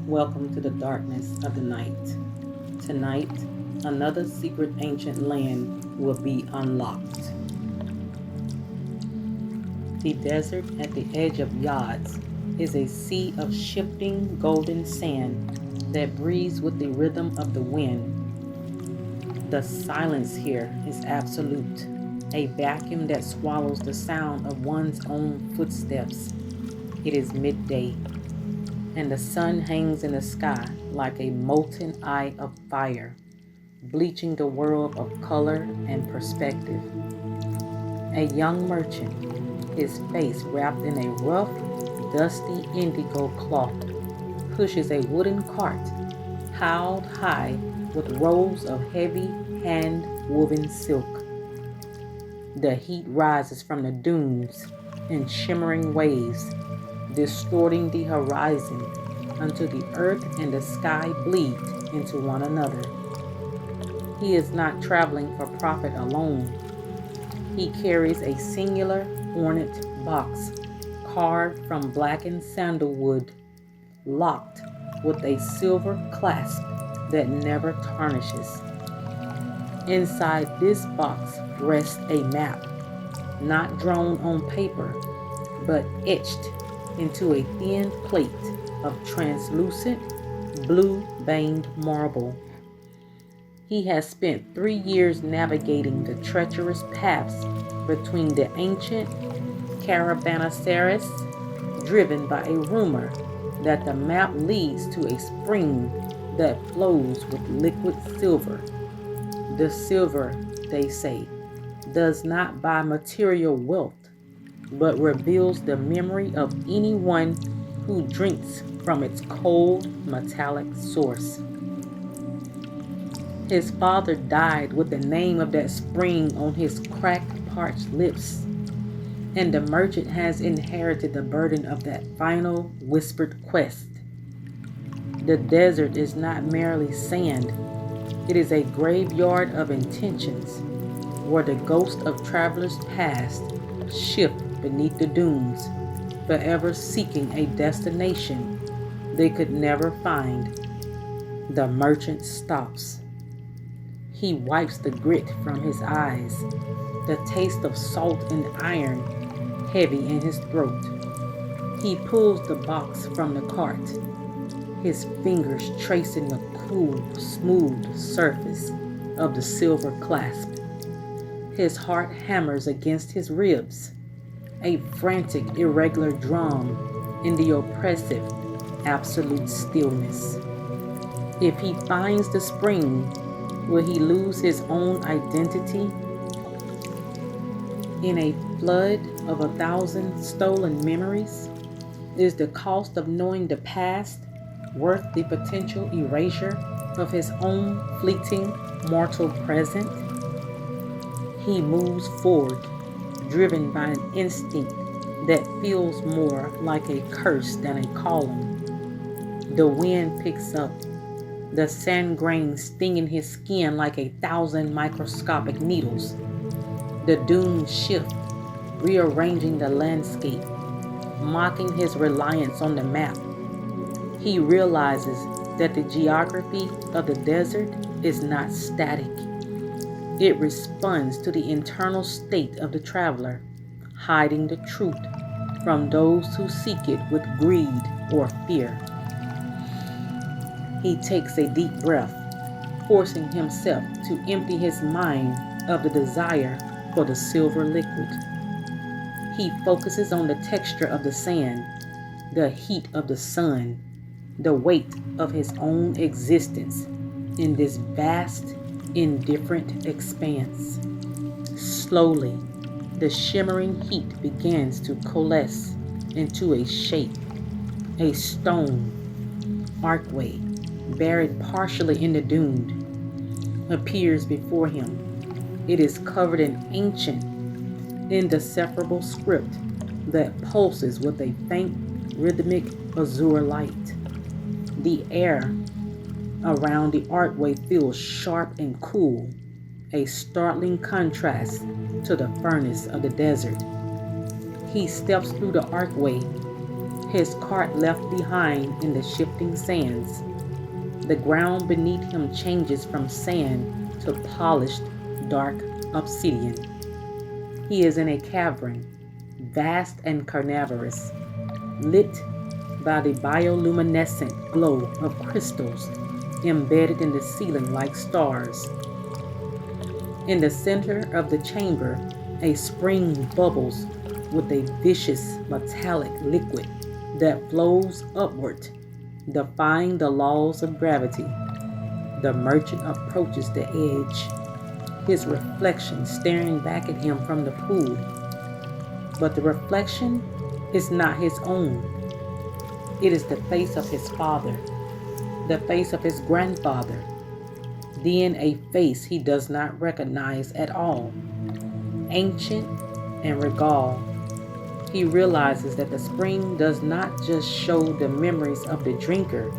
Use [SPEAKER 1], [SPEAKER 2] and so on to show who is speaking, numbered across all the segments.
[SPEAKER 1] Welcome to the darkness of the night. Tonight, another secret ancient land will be unlocked. The desert at the edge of Yazd is a sea of shifting golden sand that breathes with the rhythm of the wind. The silence here is absolute, a vacuum that swallows the sound of one's own footsteps. It is midday, and the sun hangs in the sky like a molten eye of fire, bleaching the world of color and perspective. A young merchant, his face wrapped in a rough, dusty indigo cloth, pushes a wooden cart piled high with rolls of heavy hand-woven silk. The heat rises from the dunes in shimmering waves, distorting the horizon until the earth and the sky bleed into one another. He is not traveling for profit alone. He carries a singular ornate box carved from blackened sandalwood, locked with a silver clasp that never tarnishes. Inside this box rests a map, not drawn on paper, but etched into a thin plate of translucent, blue-veined marble. He has spent 3 years navigating the treacherous paths between the ancient caravanserais, driven by a rumor that the map leads to a spring that flows with liquid silver. The silver, they say, does not buy material wealth, but reveals the memory of anyone who drinks from its cold, metallic source. His father died with the name of that spring on his cracked, parched lips, and the merchant has inherited the burden of that final, whispered quest. The desert is not merely sand. It is a graveyard of intentions, where the ghosts of travelers past shift beneath the dunes, forever seeking a destination they could never find. The merchant stops. He wipes the grit from his eyes, the taste of salt and iron heavy in his throat. He pulls the box from the cart, his fingers tracing the cool, smooth surface of the silver clasp. His heart hammers against his ribs, a frantic, irregular drum in the oppressive, absolute stillness. If he finds the spring, will he lose his own identity? In a flood of 1,000 stolen memories, is the cost of knowing the past worth the potential erasure of his own fleeting mortal present? He moves forward, driven by an instinct that feels more like a curse than a calling. The wind picks up, the sand grains stinging his skin like 1,000 microscopic needles. The dunes shift, rearranging the landscape, mocking his reliance on the map. He realizes that the geography of the desert is not static. It responds to the internal state of the traveler, hiding the truth from those who seek it with greed or fear. He takes a deep breath, forcing himself to empty his mind of the desire for the silver liquid. He focuses on the texture of the sand, the heat of the sun, the weight of his own existence in this vast, indifferent expanse. Slowly, the shimmering heat begins to coalesce into a shape. A stone archway, buried partially in the dune, appears before him. It is covered in ancient, indecipherable script that pulses with a faint, rhythmic azure light. The air around the archway feels sharp and cool, a startling contrast to the furnace of the desert. He steps through the archway, his cart left behind in the shifting sands. The ground beneath him changes from sand to polished, dark obsidian. He is in a cavern, vast and carnivorous, lit by the bioluminescent glow of crystals embedded in the ceiling like stars. In the center of the chamber, a spring bubbles with a viscous metallic liquid that flows upward, defying the laws of gravity. The merchant approaches the edge, his reflection staring back at him from the pool. But the reflection is not his own. It is the face of his father, the face of his grandfather, then a face he does not recognize at all. Ancient and regal, he realizes that the spring does not just show the memories of the drinker,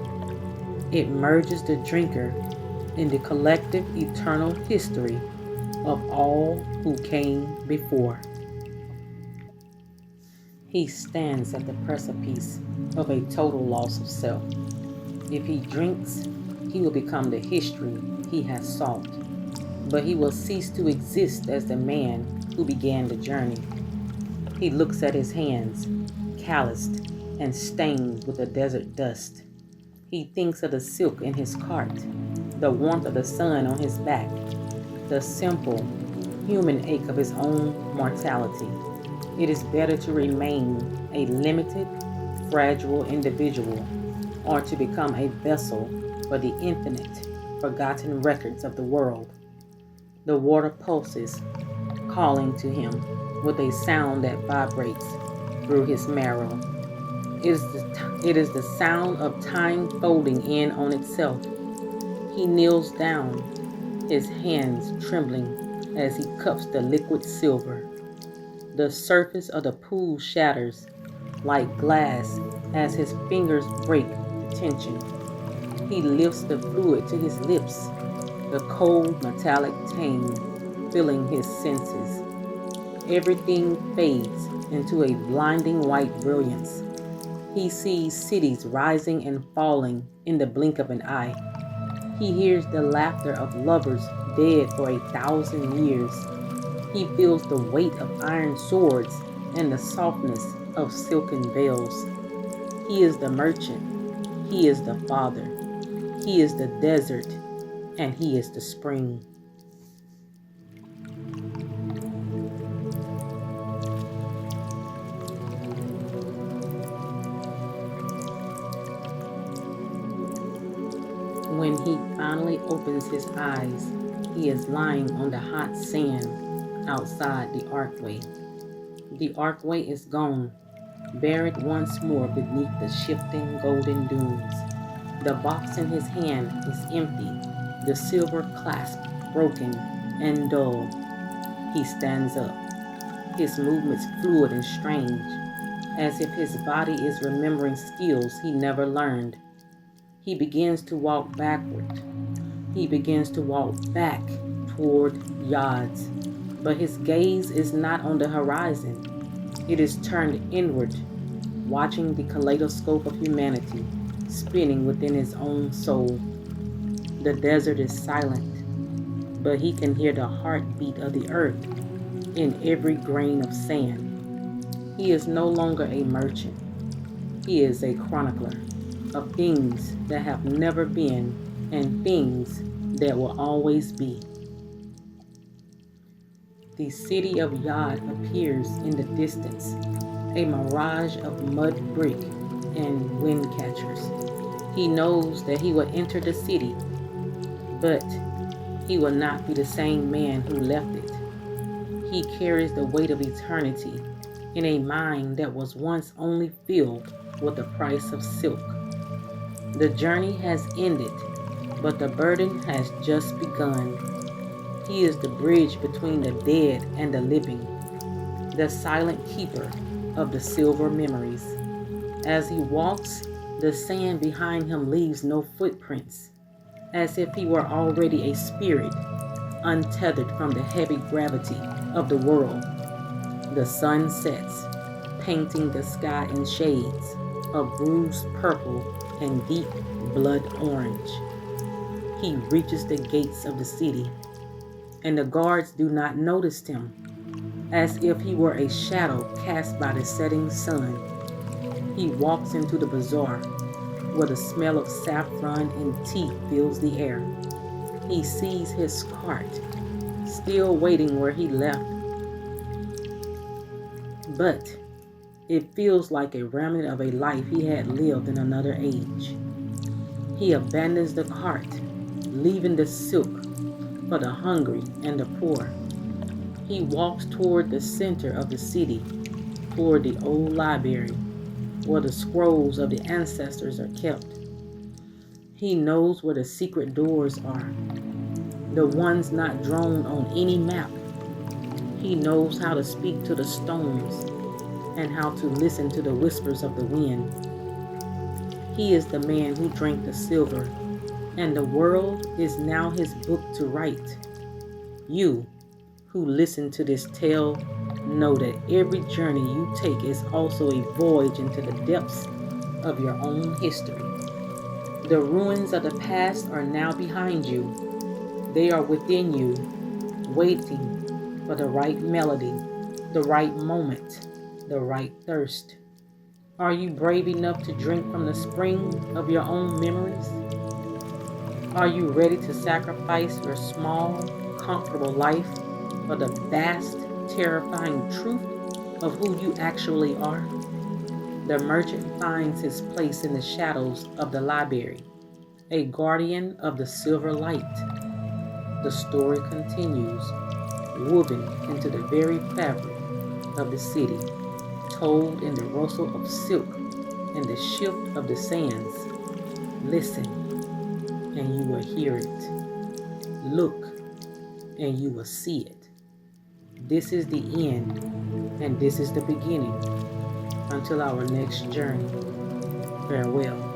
[SPEAKER 1] it merges the drinker in the collective eternal history of all who came before. He stands at the precipice of a total loss of self. If he drinks, he will become the history he has sought, but he will cease to exist as the man who began the journey. He looks at his hands, calloused and stained with the desert dust. He thinks of the silk in his cart, the warmth of the sun on his back, the simple, human ache of his own mortality. It is better to remain a limited, fragile individual, or to become a vessel for the infinite, forgotten records of the world. The water pulses, calling to him with a sound that vibrates through his marrow. It is the sound of time folding in on itself. He kneels down, his hands trembling as he cups the liquid silver. The surface of the pool shatters like glass as his fingers break tension. He lifts the fluid to his lips, the cold metallic tang filling his senses. Everything fades into a blinding white brilliance. He sees cities rising and falling in the blink of an eye. He hears the laughter of lovers dead for 1,000 years. He feels the weight of iron swords and the softness of silken veils. He is the merchant. He is the father. He is the desert, and he is the spring. When he finally opens his eyes, he is lying on the hot sand outside the archway. The archway is gone, buried once more beneath the shifting golden dunes. The box in his hand is empty, the silver clasp broken and dull. He stands up, his movements fluid and strange, as if his body is remembering skills he never learned. He begins to walk backward. He begins to walk back toward Yazd, but his gaze is not on the horizon. It is turned inward, watching the kaleidoscope of humanity spinning within his own soul. The desert is silent, but he can hear the heartbeat of the earth in every grain of sand. He is no longer a merchant. He is a chronicler of things that have never been and things that will always be. The city of Yazd appears in the distance, a mirage of mud brick and wind catchers. He knows that he will enter the city, but he will not be the same man who left it. He carries the weight of eternity in a mind that was once only filled with the price of silk. The journey has ended, but the burden has just begun. He is the bridge between the dead and the living, the silent keeper of the silver memories. As he walks, the sand behind him leaves no footprints, as if he were already a spirit, untethered from the heavy gravity of the world. The sun sets, painting the sky in shades. of bruised purple and deep blood orange. He reaches the gates of the city, and the guards do not notice him, as if he were a shadow cast by the setting sun. He walks into the bazaar, where the smell of saffron and tea fills the air. He sees his cart, still waiting where he left, but it feels like a remnant of a life he had lived in another age. He abandons the cart, leaving the silk for the hungry and the poor. He walks toward the center of the city, toward the old library, where the scrolls of the ancestors are kept. He knows where the secret doors are, the ones not drawn on any map. He knows how to speak to the stones and how to listen to the whispers of the wind. He is the man who drank the silver, and the world is now his book to write. You, who listen to this tale, know that every journey you take is also a voyage into the depths of your own history. The ruins of the past are now behind you. They are within you, waiting for the right melody, the right moment, the right thirst. Are you brave enough to drink from the spring of your own memories? Are you ready to sacrifice your small, comfortable life for the vast, terrifying truth of who you actually are? The merchant finds his place in the shadows of the library, a guardian of the silver light. The story continues, woven into the very fabric of the city, told in the rustle of silk and the shift of the sands. Listen, and you will hear it. Look, and you will see it. This is the end, and this is the beginning. Until our next journey, farewell.